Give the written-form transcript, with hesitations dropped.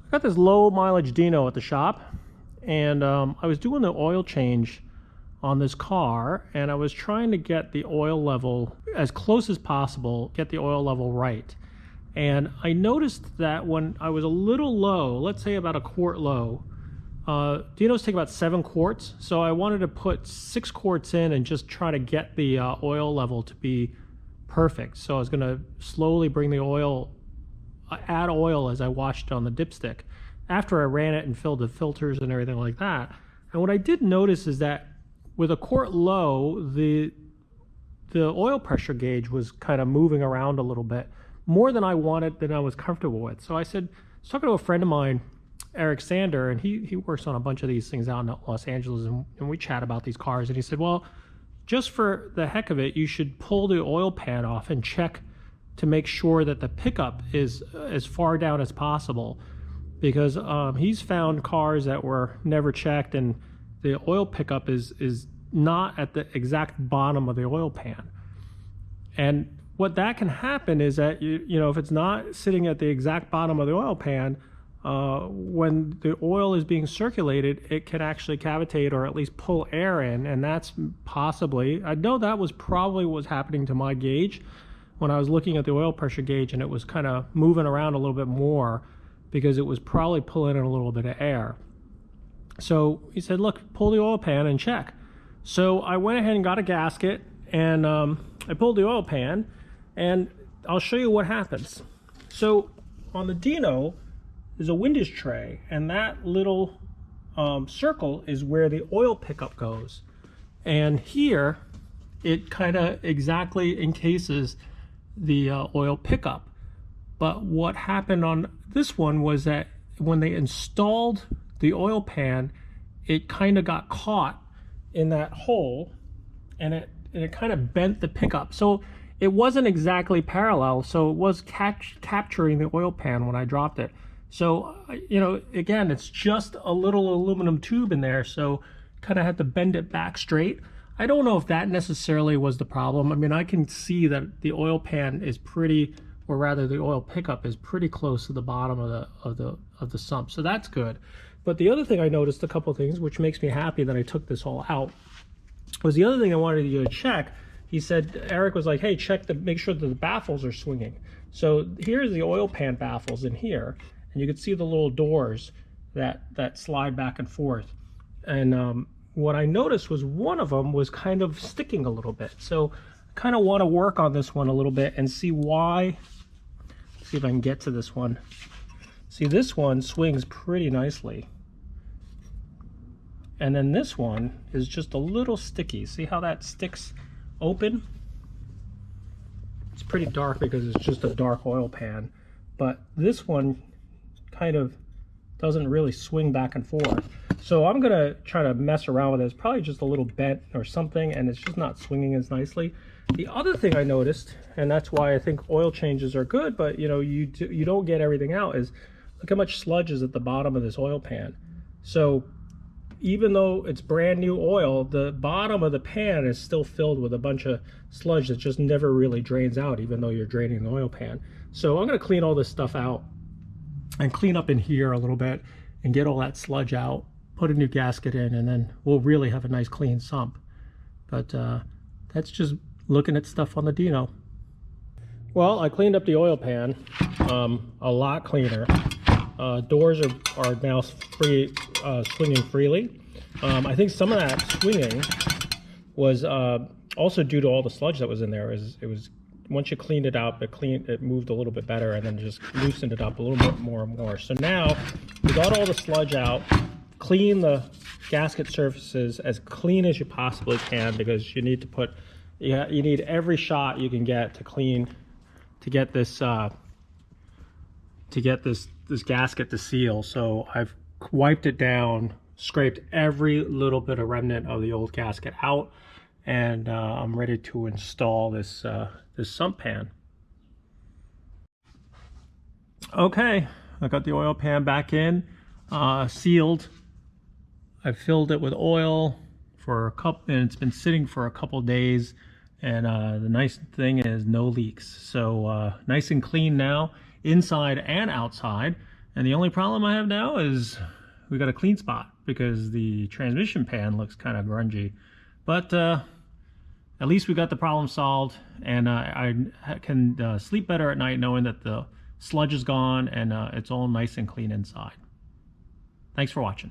I got this low mileage DIno at the shop, and I was doing the oil change on this car, and I was trying to get the oil level as close as possible, get the oil level right. And I noticed that when I was a little low, let's say about a quart low, DInos take about 7 quarts, so I wanted to put 6 quarts in and just try to get the oil level to be perfect. So I was going to slowly bring the oil, add oil as I watched on the dipstick after I ran it and filled the filters and everything like that. And what I did notice is that with a quart low, the oil pressure gauge was kind of moving around a little bit more than I wanted, than I was comfortable with. So I was talking to a friend of mine, Eric Sander, and he works on a bunch of these things out in Los Angeles, and we chat about these cars, and he said, well, just for the heck of it, you should pull the oil pan off and check to make sure that the pickup is as far down as possible, because he's found cars that were never checked and the oil pickup is not at the exact bottom of the oil pan. And what that can happen is that you know, if it's not sitting at the exact bottom of the oil pan, when the oil is being circulated, it can actually cavitate or at least pull air in, and that's possibly, I know that was probably what was happening to my gauge when I was looking at the oil pressure gauge, and it was kind of moving around a little bit more because it was probably pulling in a little bit of air. So he said, look, pull the oil pan and check. So I went ahead and got a gasket, and I pulled the oil pan, and I'll show you what happens. So on the DIno, there's a windage tray, and that little circle is where the oil pickup goes. And here, it kind of exactly encases the oil pickup. But what happened on this one was that when they installed the oil pan, it kind of got caught in that hole, and it kind of bent the pickup. So it wasn't exactly parallel, so it was capturing the oil pan when I dropped it. So, you know, again, it's just a little aluminum tube in there, so kind of had to bend it back straight. I don't know if that necessarily was the problem. I mean, I can see that the oil pan is pretty, or rather the oil pickup is pretty close to the bottom of the sump, so that's good. But the other thing I noticed, a couple of things, which makes me happy that I took this all out, was the other thing I wanted you to check. He said, Eric was like, hey, make sure that the baffles are swinging. So here's the oil pan baffles in here, and you can see the little doors that slide back and forth. And what I noticed was one of them was kind of sticking a little bit. So I kind of want to work on this one a little bit and see why. See if I can get to this one. See, this one swings pretty nicely. And then this one is just a little sticky. See how that sticks open? It's pretty dark because it's just a dark oil pan. But this one kind of doesn't really swing back and forth. So I'm gonna try to mess around with it. It's probably just a little bent or something, and it's just not swinging as nicely. The other thing I noticed, and that's why I think oil changes are good, but you know, you don't get everything out, is look how much sludge is at the bottom of this oil pan. So even though it's brand new oil, the bottom of the pan is still filled with a bunch of sludge that just never really drains out, even though you're draining the oil pan. So I'm gonna clean all this stuff out and clean up in here a little bit and get all that sludge out, put a new gasket in, and then we'll really have a nice clean sump. But that's just looking at stuff on the DIno. Well, I cleaned up the oil pan a lot cleaner. Doors are now free, swinging freely. I think some of that swinging was also due to all the sludge that was in there. It was once you cleaned it out, it moved a little bit better, and then just loosened it up a little bit more and more. So now we got all the sludge out. Clean the gasket surfaces as clean as you possibly can, because you need to put, you need every shot you can get to clean, to get this this gasket to seal. So I've wiped it down, scraped every little bit of remnant of the old gasket out, and I'm ready to install this this sump pan. Okay, I got the oil pan back in, sealed. I filled it with oil for a couple, and it's been sitting for a couple days. And the nice thing is no leaks. So nice and clean now, inside and outside. And the only problem I have now is we got a clean spot because the transmission pan looks kind of grungy. But at least we got the problem solved, and I can sleep better at night knowing that the sludge is gone and it's all nice and clean inside. Thanks for watching.